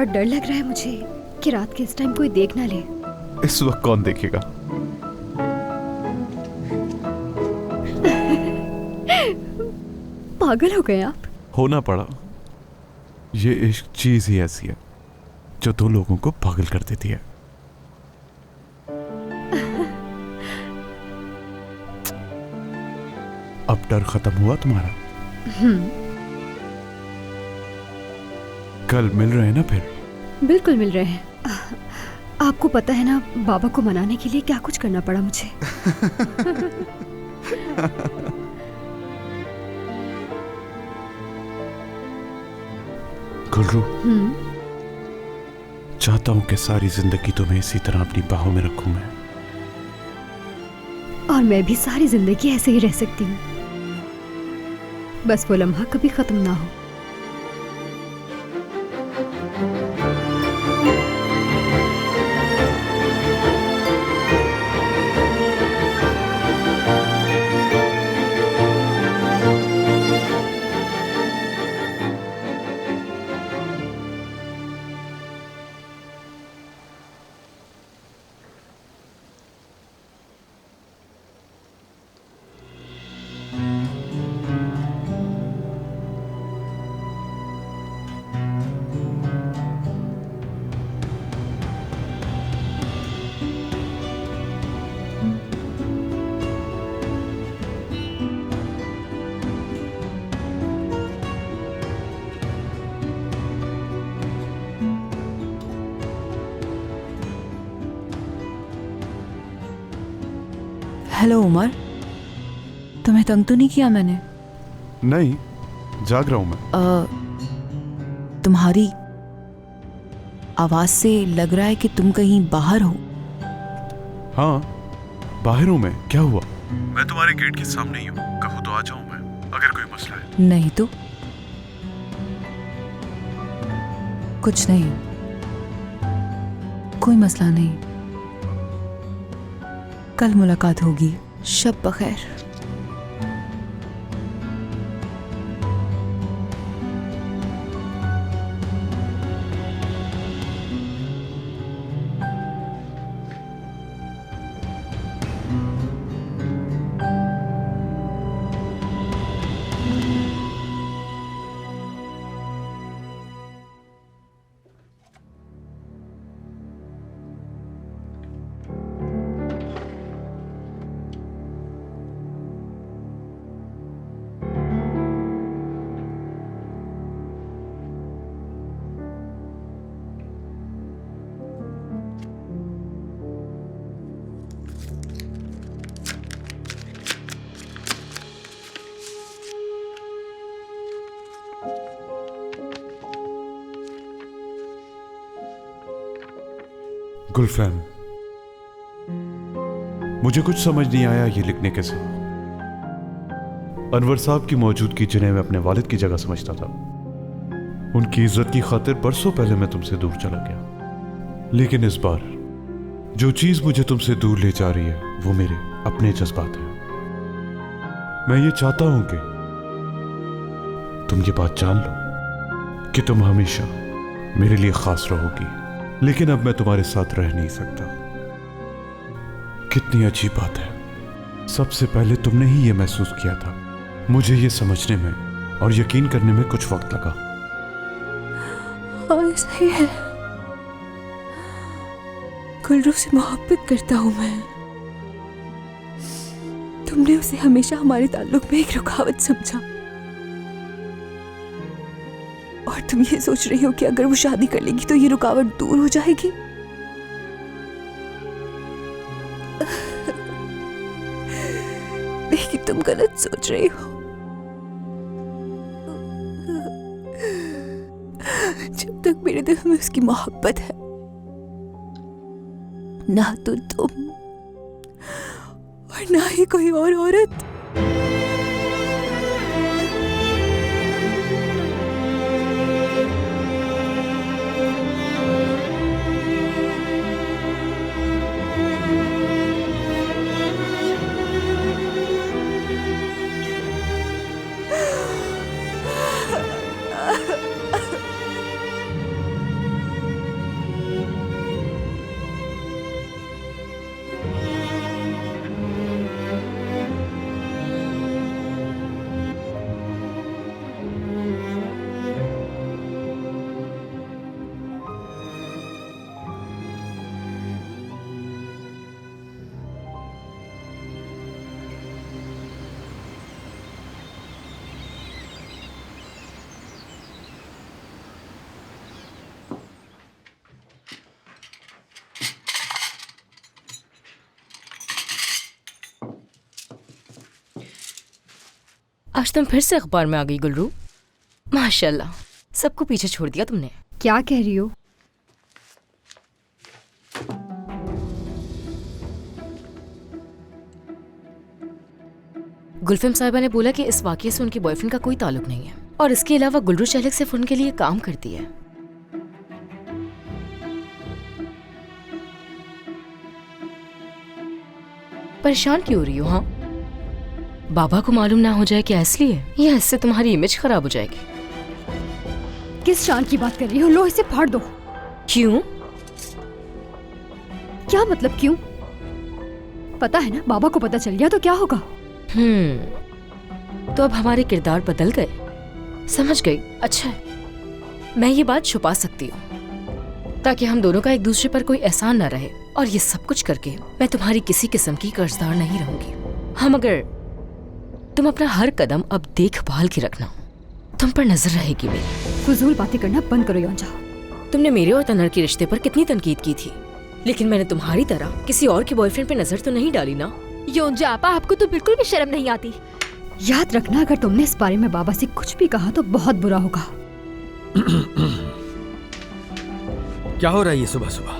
थोड़ा डर लग रहा है मुझे कि रात के इस टाइम कोई देख ना ले। इस वक्त कौन देखेगा? पागल हो गए आप। होना पड़ा। ये इश्क चीज ही ऐसी है जो दो लोगों को पागल कर देती है। अब डर खत्म हुआ तुम्हारा? कल मिल रहे हैं ना फिर? बिल्कुल मिल रहे हैं। आपको पता है ना बाबा को मनाने के लिए क्या कुछ करना पड़ा मुझे। गुलरू, चाहता हूं कि सारी जिंदगी तुम्हें इसी तरह अपनी बाहों में रखूं मैं। और मैं भी सारी जिंदगी ऐसे ही रह सकती हूँ, बस वो लम्हा कभी खत्म ना हो। हेलो उमर, तुम्हें तंग तो नहीं किया मैंने? नहीं, जाग रहा हूं मैं। तुम्हारी आवाज से लग रहा है कि तुम कहीं बाहर हो। हाँ, बाहर हूं मैं। क्या हुआ? मैं तुम्हारे गेट के सामने ही हूँ। कहो तो आ जाऊं मैं, अगर कोई मसला है। नहीं तो कुछ नहीं, कोई मसला नहीं। कल मुलाकात होगी। शब बखैर। गुलफैम, मुझे कुछ समझ नहीं आया ये लिखने के साथ। अनवर साहब की मौजूदगी जिन्हें मैं अपने वालिद की जगह समझता था, उनकी इज्जत की खातिर बरसों पहले मैं तुमसे दूर चला गया। लेकिन इस बार जो चीज मुझे तुमसे दूर ले जा रही है वो मेरे अपने जज्बात हैं। मैं ये चाहता हूं कि तुम ये बात जान लो कि तुम हमेशा मेरे लिए खास रहोगी। लेकिन अब मैं तुम्हारे साथ रह नहीं सकता। कितनी अजीब बात है, सबसे पहले तुमने ही ये महसूस किया था। मुझे ये समझने में और यकीन करने में कुछ वक्त लगा। हाँ, सही है। गुलरू से मोहब्बत करता हूं मैं। तुमने उसे हमेशा हमारे ताल्लुक में एक रुकावट समझा, और तुम ये सोच रही हो कि अगर वो शादी कर लेगी तो ये रुकावट दूर हो जाएगी। लेकिन तुम गलत सोच रही हो। जब तक मेरे दिल में उसकी मोहब्बत है, ना तो तुम और ना ही कोई और औरत। आज तुम फिर से अखबार में आ गई गुलरू। माशाल्लाह, सबको पीछे छोड़ दिया तुमने। क्या कह रही हो? गुलफिम साहिबा ने बोला कि इस वाकये से उनके बॉयफ्रेंड का कोई ताल्लुक नहीं है और इसके अलावा गुलरू चहलक सिर्फ उनके लिए काम करती है। परेशान क्यों हो रही हो? हाँ, बाबा को मालूम ना हो जाए क्या इसलिए, या इससे तुम्हारी इमेज खराब हो जाएगी? किस शान की बात कर रही हो? लो इसे फाड़ दो। क्यों? क्या मतलब क्यों? पता है ना, बाबा को पता चल गया तो क्या होगा? तो अब हमारे किरदार बदल गए। समझ गई। अच्छा, मैं ये बात छुपा सकती हूँ ताकि हम दोनों का एक दूसरे पर कोई एहसान ना रहे, और ये सब कुछ करके मैं तुम्हारी किसी किस्म की कर्जदार नहीं रहूंगी। हाँ, मगर तुम अपना हर कदम अब देखभाल के रखना, तुम पर नजर रहेगी मेरी। फजूल बातें करना बंद करो योंजा। तुमने मेरे और तनर के रिश्ते पर कितनी तनकीद की थी, लेकिन मैंने तुम्हारी तरह किसी और के बॉयफ्रेंड पे नजर तो नहीं डाली ना। योंजा आपा, आपको तो बिल्कुल भी शर्म नहीं आती। याद रखना, अगर तुमने इस बारे में बाबा से कुछ भी कहा तो बहुत बुरा होगा। क्या हो रहा है ये सुबह सुबह?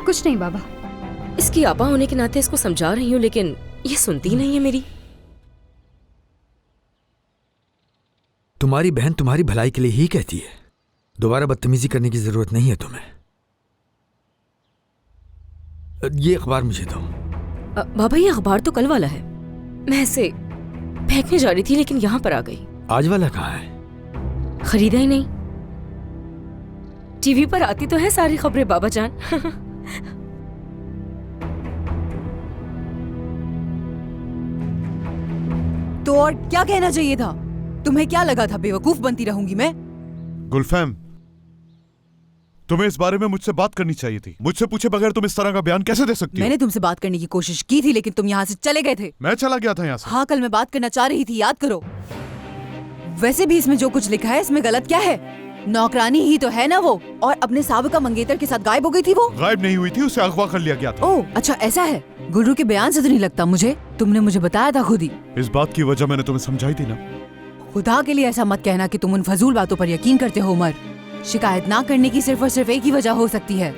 कुछ नहीं बाबा। इसकी आपा होने के नाते इसको समझा रही हूँ, लेकिन ये सुनती ही नहीं है मेरी। तुम्हारी बहन तुम्हारी भलाई के लिए ही कहती है। दोबारा बदतमीजी करने की जरूरत नहीं है तुम्हें। ये अखबार मुझे दो। बाबा, ये अखबार तो कल वाला है। मैं इसे फेंकने जा रही थी लेकिन यहाँ पर आ गई। आज वाला कहाँ है? खरीदा ही नहीं। टीवी पर आती तो है सारी खबरें बाबा जान। तो और क्या कहना चाहिए था? तुम्हें क्या लगा था बेवकूफ बनती रहूंगी मैं? गुलफैम, तुम्हें इस बारे में मुझसे बात करनी चाहिए थी। मुझसे पूछे बगैर तुम इस तरह का बयान कैसे दे सकती हो? मैंने तुमसे बात करने की कोशिश की थी लेकिन तुम यहाँ से चले गए थे। मैं चला गया था यहाँ से। हाँ, कल मैं बात करना चाह रही थी, याद करो। वैसे भी इसमें जो कुछ लिखा है इसमें गलत क्या है? नौकरानी ही तो है ना वो, और अपने साबिका मंगेतर के साथ गायब हो गई थी वो। गायब नहीं हुई थी, उसे अगवा कर लिया गया था। ओह अच्छा, ऐसा है। गुरु के बयान से तो नहीं लगता मुझे। तुमने मुझे बताया था खुद ही। इस बात की वजह मैंने तुम्हें समझाई थी ना। खुदा के लिए ऐसा मत कहना कि तुम उन फजूल बातों पर यकीन करते हो उमर। शिकायत ना करने की सिर्फ और सिर्फ एक ही वजह हो सकती है,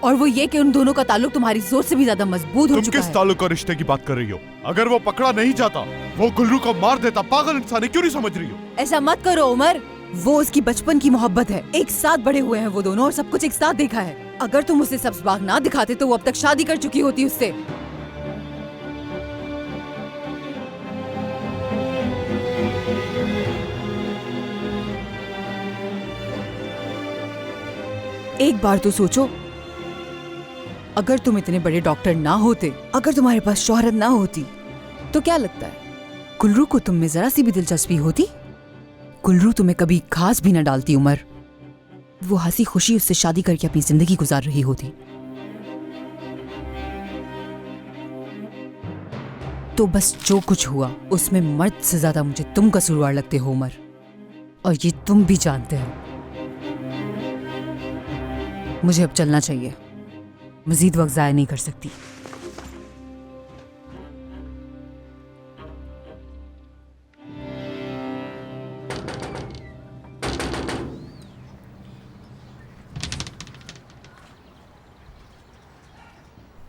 और वो ये कि उन दोनों का ताल्लुक तुम्हारी सोच से भी ज्यादा मजबूत हो चुका है। तुम किस ताल्लुक और रिश्ते की बात कर रही हो? अगर वो पकड़ा नहीं जाता, वो गुलरू को मार देता। पागल इंसान है, क्यों नहीं समझ रही हो? ऐसा मत करो उमर। वो उसकी बचपन की मोहब्बत है। एक साथ बड़े हुए हैं वो दोनों और सब कुछ एक साथ देखा है। अगर तुम उसे सब्ज बाग ना दिखाते तो वो अब तक शादी कर चुकी होती उससे। एक बार तो सोचो, अगर तुम इतने बड़े डॉक्टर ना होते, अगर तुम्हारे पास शोहरत ना होती, तो क्या लगता है गुलरू को तुम में जरा सी भी दिलचस्पी होती? गुलरू तुम्हें कभी घास भी न डालती उमर। वो हंसी खुशी उससे शादी करके अपनी जिंदगी गुजार रही होती। तो बस जो कुछ हुआ उसमें मर्द से ज्यादा मुझे तुम कसूरवार लगते हो उमर, और ये तुम भी जानते हो। मुझे अब चलना चाहिए, मजीद वक्त जाया नहीं कर सकती।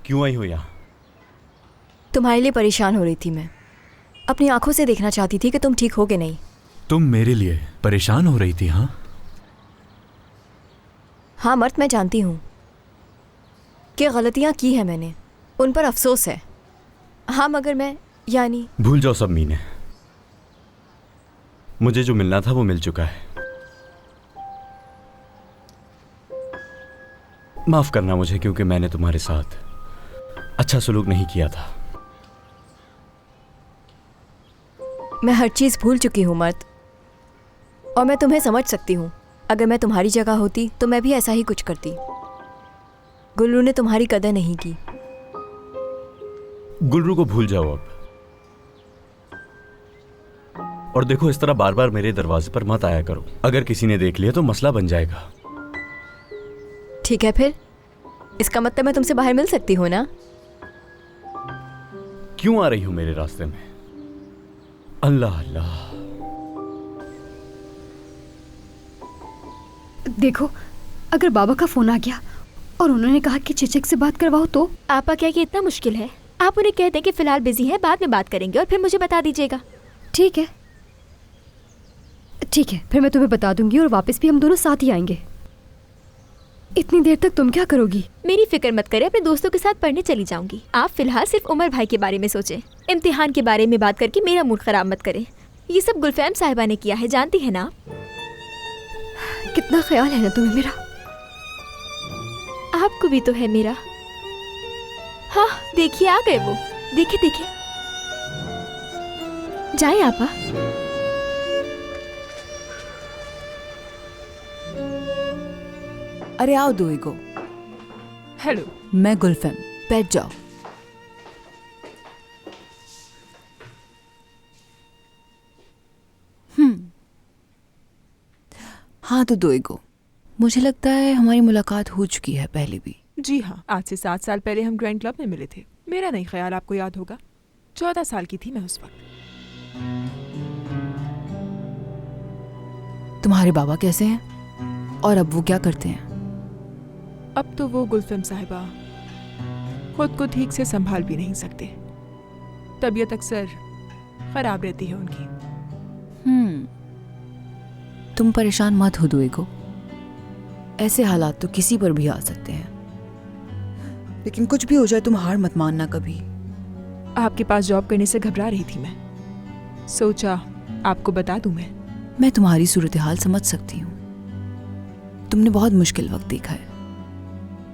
क्यों आई हो यहाँ? तुम्हारे लिए परेशान हो रही थी मैं। अपनी आंखों से देखना चाहती थी कि तुम ठीक हो कि नहीं। तुम मेरे लिए परेशान हो रही थी? हाँ हाँ मर्द, मैं जानती हूँ कि गलतियाँ की हैं मैंने, उन पर अफसोस है। हाँ मगर मैं यानी भूल जाओ सब मीने। मुझे जो मिलना था वो मिल चुका है। माफ करना मुझे, क्योंकि मैंने तुम्हारे साथ अच्छा सलूक नहीं किया था। मैं हर चीज़ भूल चुकी हूँ मर्द, और मैं तुम्हें समझ सकती हूँ। अगर मैं तुम्हारी जगह होती तो मैं भी ऐसा ही कुछ करती। गुलरू ने तुम्हारी कदर नहीं की। गुलरू को भूल जाओ अब। और देखो, इस तरह बार बार मेरे दरवाजे पर मत आया करो। अगर किसी ने देख लिया तो मसला बन जाएगा। ठीक है, फिर इसका मतलब मैं तुमसे बाहर मिल सकती हूँ ना? क्यों आ रही हो मेरे रास्ते में? अल्लाह अल्लाह। देखो, अगर बाबा का फोन आ गया और उन्होंने कहा कि चेचक से बात करवाओ तो? आपा क्या ये इतना मुश्किल है? आप उन्हें कह दें कि फिलहाल बिजी है, बाद में बात करेंगे और फिर मुझे बता दीजिएगा। ठीक है, ठीक है, फिर मैं तुम्हें बता दूंगी और वापस भी हम दोनों साथ ही आएंगे। इतनी देर तक तुम क्या करोगी? मेरी फिक्र मत करें, अपने दोस्तों के साथ पढ़ने चली जाऊंगी। आप फिलहाल सिर्फ उमर भाई के बारे में सोचें। इम्तिहान के बारे में बात करके मेरा मूड खराब मत करें। ये सब गुलफैम साहिबा ने किया है, जानती है ना? कितना ख्याल है ना तुम्हें मेरा। आपको भी तो है मेरा। हाँ देखिए, आ गए वो। देखिए देखिए, जाए आपा। अरे आओ दुएगो। हेलो। मैं गुलफैम, बैठ जाओ। हाँ तो दुएगो, मुझे लगता है हमारी मुलाकात हो चुकी है पहले भी। जी हाँ, आज से 7 साल पहले हम ग्रैंड क्लब में मिले थे। मेरा नहीं ख्याल आपको याद होगा। 14 साल की थी मैं उस वक्त। तुम्हारे बाबा कैसे हैं और अब वो क्या करते हैं? अब तो वो गुलफैम साहिबा खुद को ठीक से संभाल भी नहीं सकते। तबीयत अक्सर खराब रहती है उनकी। तुम परेशान मत हो दुएगो, ऐसे हालात तो किसी पर भी आ सकते हैं, लेकिन कुछ भी हो जाए तुम हार मत मानना कभी। आपके पास जॉब करने से घबरा रही थी मैं, सोचा आपको बता दूं। मैं तुम्हारी सूरत हाल समझ सकती हूँ। तुमने बहुत मुश्किल वक्त देखा है।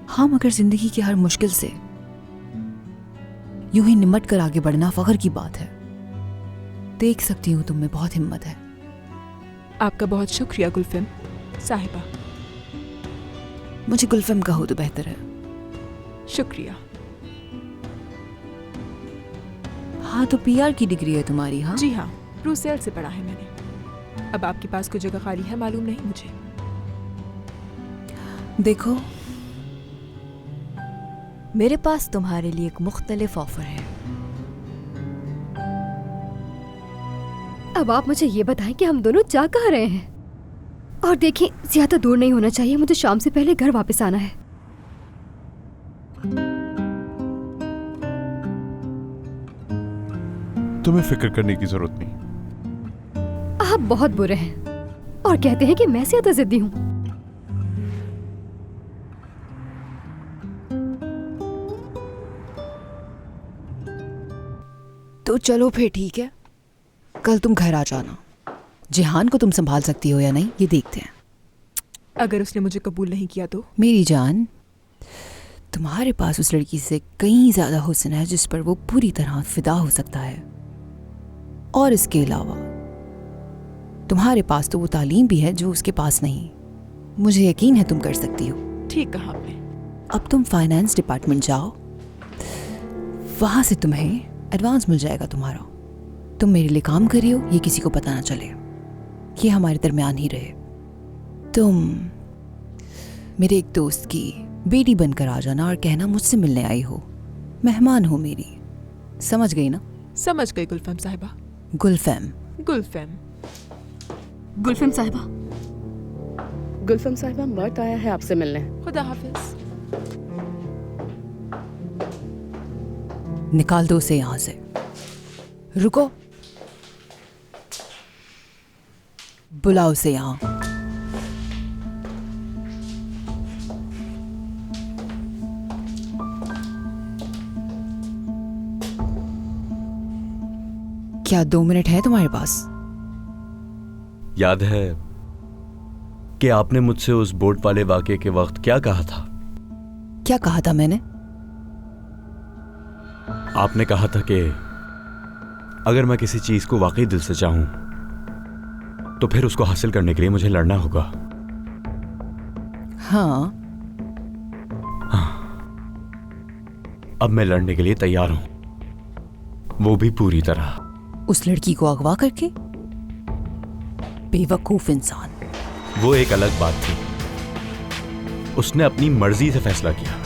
हाँ, मगर जिंदगी की हर मुश्किल से यूं ही निमट कर आगे बढ़ना फख्र की बात है। देख सकती हूँ तुम में बहुत हिम्मत है। आपका बहुत शुक्रिया गुलफैम साहिबा। मुझे गुलफैम कहो तो बेहतर है। शुक्रिया। हाँ तो पीआर की डिग्री है तुम्हारी? हाँ जी हाँ, ब्रुसेल से पढ़ा है मैंने। अब आपके पास कोई जगह खाली है मालूम नहीं मुझे। देखो, मेरे पास तुम्हारे लिए एक मुख्तलिफ ऑफर है। अब आप मुझे ये बताएं कि हम दोनों जा कहाँ रहे हैं। और देखें, ज्यादा दूर नहीं होना चाहिए, मुझे शाम से पहले घर वापस आना है। तुम्हें फिक्र करने की जरूरत नहीं। आप बहुत बुरे हैं और कहते हैं कि मैं ज्यादा जिद्दी हूँ। तो चलो फिर ठीक है, कल तुम घर आ जाना। जिहान को तुम संभाल सकती हो या नहीं ये देखते हैं। अगर उसने मुझे कबूल नहीं किया तो? मेरी जान, तुम्हारे पास उस लड़की से कहीं ज्यादा हुस्न है जिस पर वो पूरी तरह फिदा हो सकता है। और इसके अलावा तुम्हारे पास तो वो तालीम भी है जो उसके पास नहीं। मुझे यकीन है तुम कर सकती हो। ठीक कहा आपने। अब तुम फाइनेंस डिपार्टमेंट जाओ, वहां से तुम्हें एडवांस मिल जाएगा तुम्हारा। तुम मेरे लिए काम कर रही हो, ये किसी को पता ना चले, ये हमारे दरमियान ही रहे। तुम मेरे एक दोस्त की बेटी बनकर आ जाना और कहना मुझसे मिलने आई हो, मेहमान हो मेरी। समझ गई ना? समझ गई गुलफैम साहिबा। गुलफैम। गुलफैम। गुलफैम साहिबा। गुलफैम साहिबा, मर्द आया है आपसे मिलने। खुदा हाफिज। निकाल दो उसे यहां से। रुको, बुलाओ उसे यहां। क्या 2 मिनट है तुम्हारे पास? याद है कि आपने मुझसे उस बोट वाले वाकये के वक्त क्या कहा था? क्या कहा था मैंने? आपने कहा था कि अगर मैं किसी चीज को वाकई दिल से चाहूं तो फिर उसको हासिल करने के लिए मुझे लड़ना होगा। हाँ। अब मैं लड़ने के लिए तैयार हूं, वो भी पूरी तरह। उस लड़की को अगवा करके? बेवकूफ इंसान। वो एक अलग बात थी, उसने अपनी मर्जी से फैसला किया।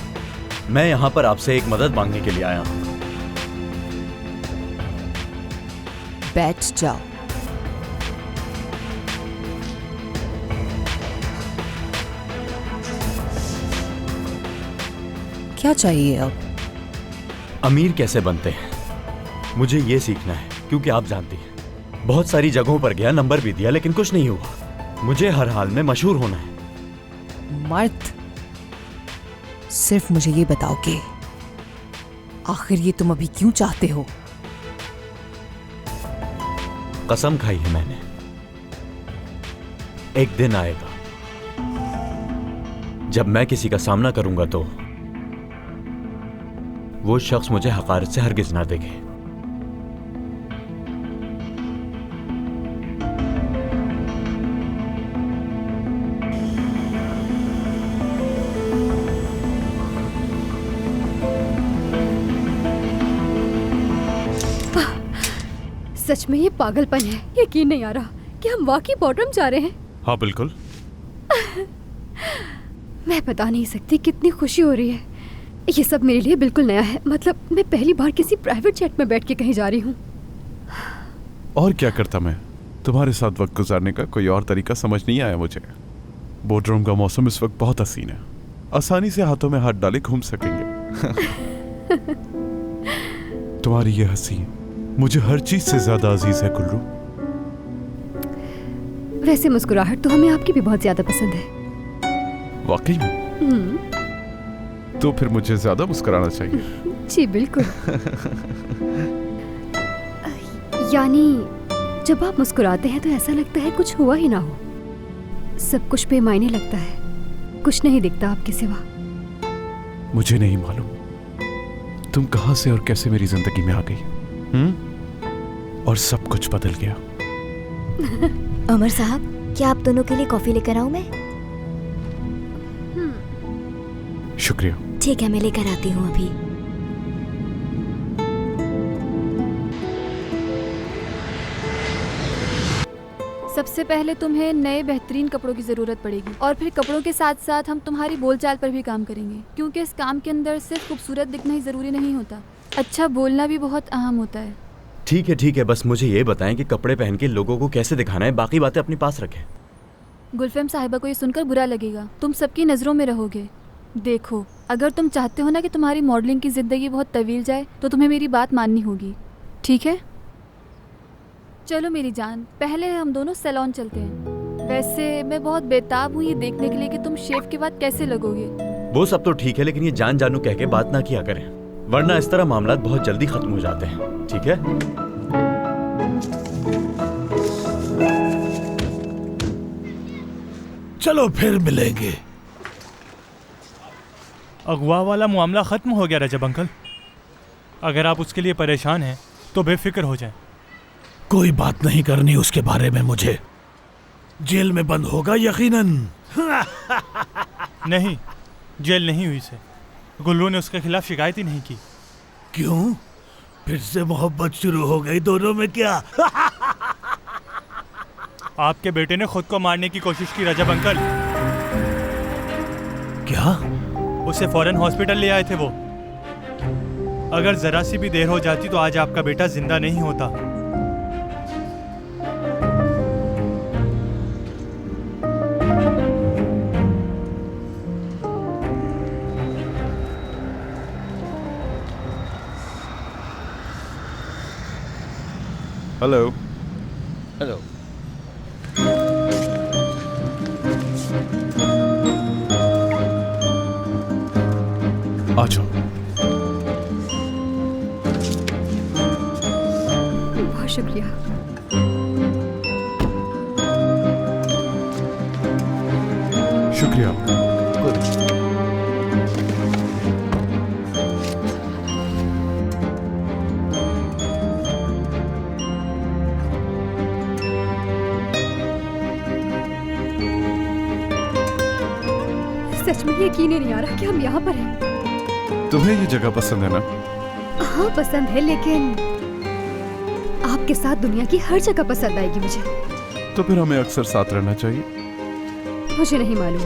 मैं यहां पर आपसे एक मदद मांगने के लिए आया हूं। बैठ जाओ। क्या चाहिए अब? अमीर कैसे बनते हैं मुझे ये सीखना है, क्योंकि आप जानती हैं बहुत सारी जगहों पर गया, नंबर भी दिया, लेकिन कुछ नहीं हुआ। मुझे हर हाल में मशहूर होना है। मर्द, सिर्फ मुझे ये बताओ कि आखिर ये तुम अभी क्यों चाहते हो? कसम खाई है मैंने, एक दिन आएगा जब मैं किसी का सामना करूंगा तो वो शख्स मुझे हकारत से हरगिज ना देखे। सच में ये पागलपन है। यकीन नहीं आ रहा कि हम वाकई बॉर्डरम जा रहे हैं। हाँ बिल्कुल। मैं बता नहीं सकती कितनी खुशी हो रही है। ये सब मेरे लिए बिल्कुल नया है। मतलब मैं पहली बार किसी प्राइवेट जेट में बैठ के कहीं जा रही हूँ। और क्या करता मैं, तुम्हारे साथ वक्त गुजारने का कोई और तरीका समझ नहीं आया मुझे। बोर्डरूम का मौसम इस वक्त बहुत हसीन है, आसानी से हाथों में हाथ डाले घूम सकेंगे। तुम्हारी ये हंसी मुझे हर चीज से ज्यादा अजीज है गुल्रू। वैसे मुस्कुराहट तो हमें आपकी भी बहुत ज्यादा पसंद है। वाकई में? तो फिर मुझे ज्यादा मुस्कुराना चाहिए। जी बिल्कुल। यानी जब आप मुस्कुराते हैं तो ऐसा लगता है कुछ हुआ ही ना हो, सब कुछ बेमायने लगता है, कुछ नहीं दिखता आपके सिवा। मुझे नहीं मालूम तुम कहां से और कैसे मेरी जिंदगी में आ गई। और सब कुछ बदल गया। अमर साहब, क्या आप दोनों के लिए कॉफी लेकर आऊं मैं? शुक्रिया। ठीक है, मैं लेकर आती हूँ अभी। सबसे पहले तुम्हें नए बेहतरीन कपड़ों की ज़रूरत पड़ेगी और फिर कपड़ों के साथ साथ हम तुम्हारी बोलचाल पर भी काम करेंगे, क्योंकि इस काम के अंदर सिर्फ खूबसूरत दिखना ही ज़रूरी नहीं होता, अच्छा बोलना भी बहुत अहम होता है। ठीक है, बस मुझे ये बताएं कि कपड़े पहन के लोगों को कैसे दिखाना है, बाकी बातें अपनी पास रखें। गुलफेम साहिबा को ये सुनकर बुरा लगेगा, तुम सबकी नज़रों में रहोगे। देखो, अगर तुम चाहते हो ना कि तुम्हारी मॉडलिंग की ज़िंदगी बहुत तवील जाए तो तुम्हें मेरी बात माननी होगी, ठीक है? चलो मेरी जान, पहले हम दोनों सैलून चलते हैं। वैसे मैं बहुत बेताब हूँ ये देखने के लिए कि तुम शेव के बाद कैसे लगोगे। वो सब तो ठीक है, लेकिन ये जान जानू कह के बात ना किया करें, वरना इस तरह मामला बहुत जल्दी खत्म हो जाते हैं, ठीक है? चलो फिर मिलेंगे। अगवा वाला मामला ख़त्म हो गया रजब अंकल। अगर आप उसके लिए परेशान हैं तो बेफिक्र हो जाएं। कोई बात नहीं करनी उसके बारे में मुझे। जेल में बंद होगा यकीनन। नहीं, जेल नहीं हुई से। गुल्लू ने उसके खिलाफ शिकायत ही नहीं की। क्यों? फिर से मोहब्बत शुरू हो गई दोनों में क्या? आपके बेटे ने खुद को मारने की कोशिश की रजब अंकल। क्या? उसे फौरन हॉस्पिटल ले आए थे वो। अगर जरा सी भी देर हो जाती तो आज आपका बेटा जिंदा नहीं होता। हेलो। हेलो। आ जाओ। बहुत शुक्रिया। शुक्रिया। सच में यकीन ही नहीं आ रहा कि हम यहाँ पर हैं। तुम्हें ये जगह पसंद है ना? हाँ पसंद है, लेकिन आपके साथ दुनिया की हर जगह पसंद आएगी मुझे। तो फिर हमें अक्सर साथ रहना चाहिए। मुझे नहीं मालूम।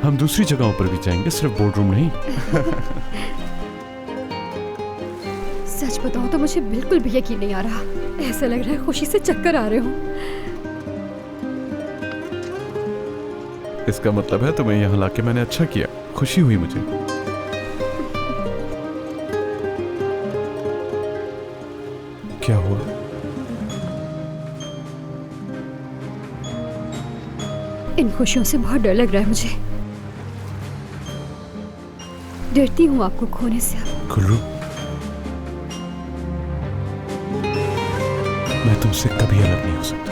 हम दूसरी जगहों पर भी जाएंगे, सिर्फ बोर्डरूम नहीं। सच सच बताऊं तो मुझे बिल्कुल भी यकीन नहीं आ रहा। ऐसा लग रहा है खुशी से चक्कर आ रहे हो। इसका मतलब है तुम्हें यहाँ लाके मैंने अच्छा किया, खुशी हुई मुझे। क्या हुआ? इन खुशियों से बहुत डर लग रहा है मुझे। डरती हूँ आपको खोने से। गुल्रू, मैं तुमसे कभी अलग नहीं हो सकता।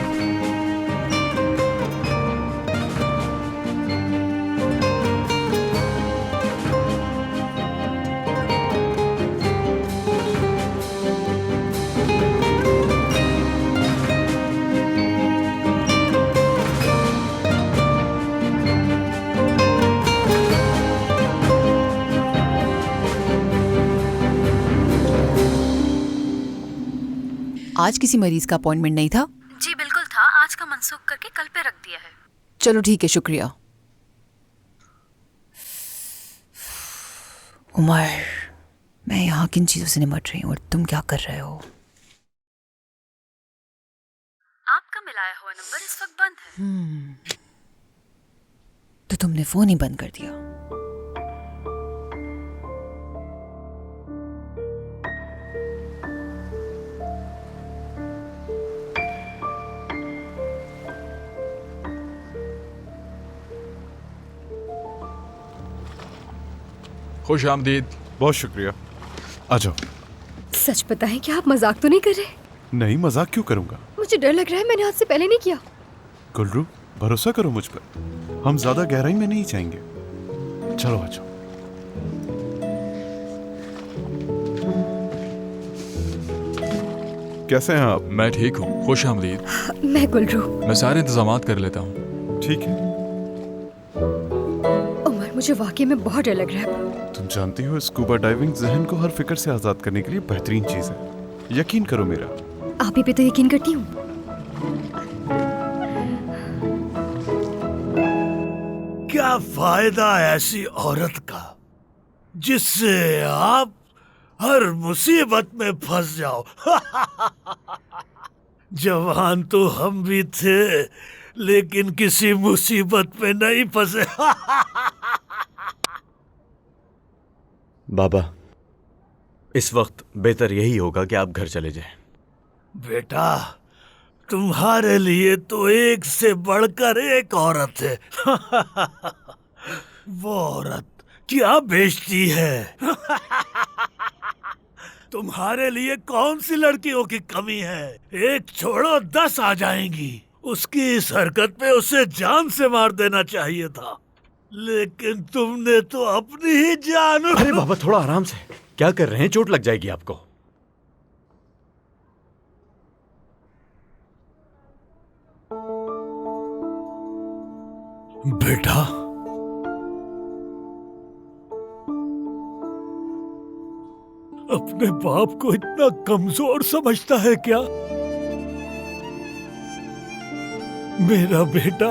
आज किसी मरीज का अपॉइंटमेंट नहीं था? जी बिल्कुल था, आज का मनसूख करके कल पे रख दिया है। चलो ठीक है, शुक्रिया। उमर, मैं यहाँ किन चीजों से निपट रही हूँ और तुम क्या कर रहे हो? आपका मिलाया हुआ नंबर इस वक्त बंद है। तो तुमने फोन ही बंद कर दिया। खुश आमदीद। बहुत शुक्रिया, आ जाओ। सच बताएं कि आप मजाक तो नहीं कर रहे? नहीं, मजाक क्यों करूंगा? मुझे डर लग रहा है, मैंने आज से पहले नहीं किया। गुल्रू, भरोसा करो मुझ पर, हम ज्यादा गहराई में नहीं जाएंगे। चलो आ जाओ। कैसे हैं आप? मैं ठीक हूँ, खुश आमदीद। मैं गुल्रू। मैं सारे इंतजामात कर लेता हूँ। ठीक है। उमर, मुझे वाकई में बहुत डर लग रहा है। तुम जानती हो, स्कूबा डाइविंग जहन को हर फिक्र से आजाद करने के लिए बेहतरीन चीज है। यकीन करो मेरा। आप ही पे तो यकीन करती हूँ। क्या फायदा ऐसी औरत का जिससे आप हर मुसीबत में फंस जाओ। जवान तो हम भी थे, लेकिन किसी मुसीबत में नहीं फंसे। बाबा, इस वक्त बेहतर यही होगा कि आप घर चले जाएं। बेटा, तुम्हारे लिए तो एक से बढ़कर एक औरत है। वो औरत क्या बेचती है। तुम्हारे लिए कौन सी लड़कियों की कमी है? एक छोड़ो 10 आ जाएंगी। उसकी इस हरकत पे उसे जान से मार देना चाहिए था, लेकिन तुमने तो अपनी ही जान। अरे बाबा, थोड़ा आराम से। क्या कर रहे हैं? चोट लग जाएगी आपको। बेटा, अपने बाप को इतना कमजोर समझता है क्या? मेरा बेटा,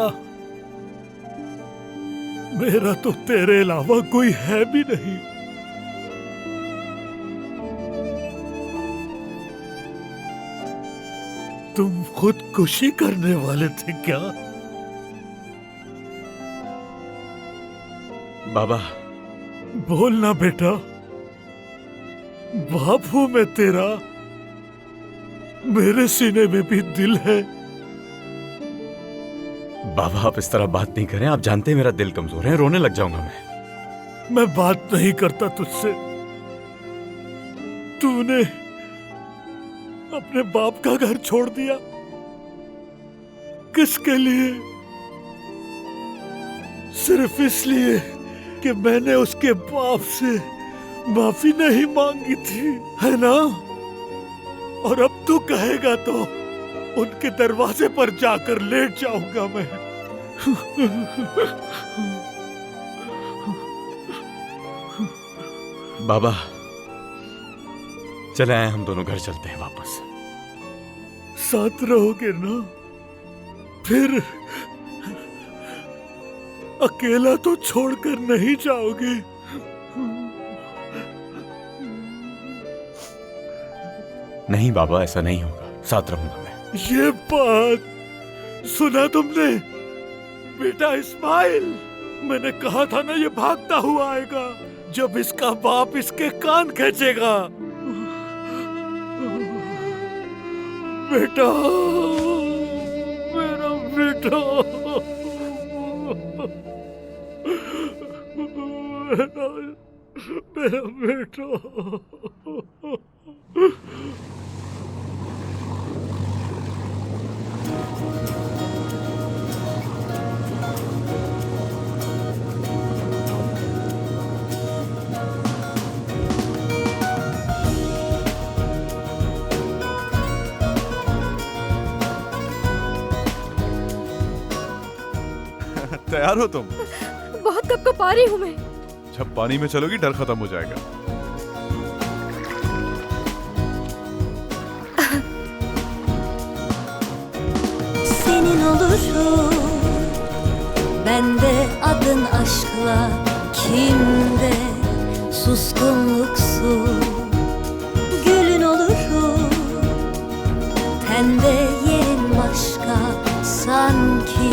मेरा तो तेरे अलावा कोई है भी नहीं। तुम खुदकुशी करने वाले थे क्या? बाबा, बोलना बेटा, बाप हूं मैं तेरा, मेरे सीने में भी दिल है। बाबा, आप इस तरह बात नहीं करें। आप जानते हैं मेरा दिल कमजोर है, रोने लग जाऊंगा मैं बात नहीं करता तुझसे। तूने अपने बाप का घर छोड़ दिया, किसके लिए? सिर्फ इसलिए कि मैंने उसके बाप से माफी नहीं मांगी थी, है ना? और अब तू कहेगा तो उनके दरवाजे पर जाकर लेट जाऊंगा मैं। बाबा, चले आए, हम दोनों घर चलते हैं वापस। साथ रहोगे ना? फिर अकेला तो छोड़कर नहीं जाओगे? नहीं बाबा, ऐसा नहीं होगा, साथ रहूंगा मैं। ये बात सुना तुमने बेटा इस्माइल? मैंने कहा था ना ये भागता हुआ आएगा जब इसका बाप इसके कान खींचेगा। बेटा, मेरा बेटा, मेरा बेटा। तैयार हो तुम? बहुत कब आ रही हूँ मैं। जब पानी में चलोगी डर खत्म हो जाएगा। Senin olurum, bende adın aşkla, kimde suskunluksun. Gülün olurum, tende yerin başka, sanki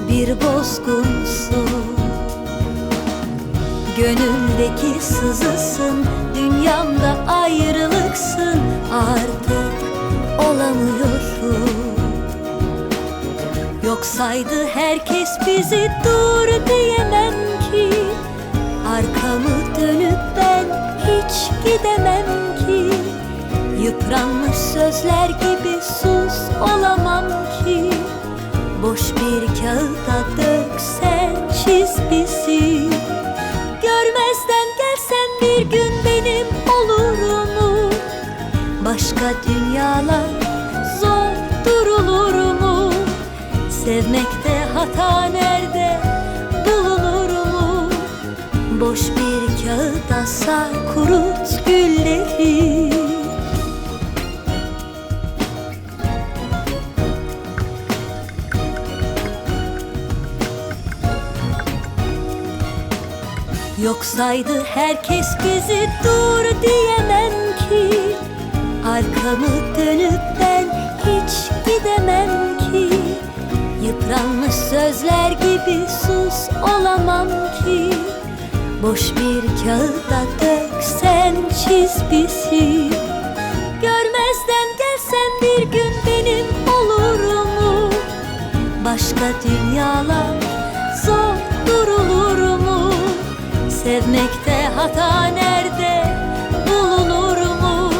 bir bozgunsun. Gönüldeki sızısın, dünyamda ayrılıksın. Artık olamıyorum. Yoksaydı herkes bizi dur diyemem ki. Arkamı dönüp ben hiç gidemem ki. Yıpranmış sözler gibi sus olamam ki. Boş bir kağıda döksen çiz bizi. Görmezden gelsen bir gün benim olur mu? Başka dünyalar zor durulur mu? Sevmekte hata nerede bulunur mu? Boş bir kağıda sar kurut gülleri. Yoksaydı herkes bizi dur diyemem ki. Arkamı dönüp ben hiç gidemem ki. Yıpranmış sözler gibi sus olamam ki. Boş bir kağıda döksen çiz bizi. Görmezden gelsen bir gün benim olur mu? Başka dünyalar zor durulur mu? Sevmekte hata nerede bulunur mu?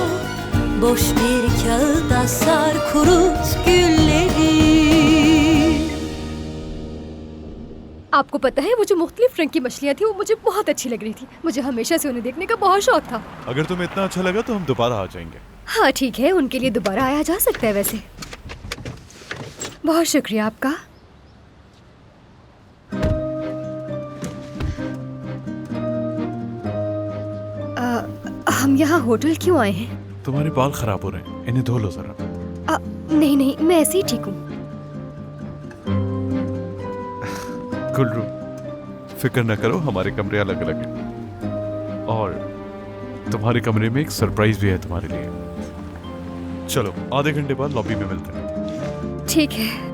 Boş bir kağıda sar kurut gülleri. आपको पता है वो जो मुख्तलिफ रंग की मछलियाँ थी वो मुझे बहुत अच्छी लग रही थी। मुझे हमेशा से उन्हें देखने का बहुत शौक था। अगर तुम्हें इतना अच्छा लगा तो हम दोबारा आ जाएंगे। हाँ ठीक है, उनके लिए दोबारा आया जा सकता है। वैसे बहुत शुक्रिया आपका। हम यहाँ होटल क्यों आए हैं? तुम्हारे बाल खराब हो रहे हैं, इन्हें धो लो जरा। नहीं नहीं, मैं ऐसे ही ठीक हूँ। गुल्लू, फिक्र न करो, हमारे कमरे अलग अलग हैं और तुम्हारे कमरे में एक सरप्राइज भी है तुम्हारे लिए। चलो आधे घंटे बाद लॉबी में मिलते हैं। ठीक है।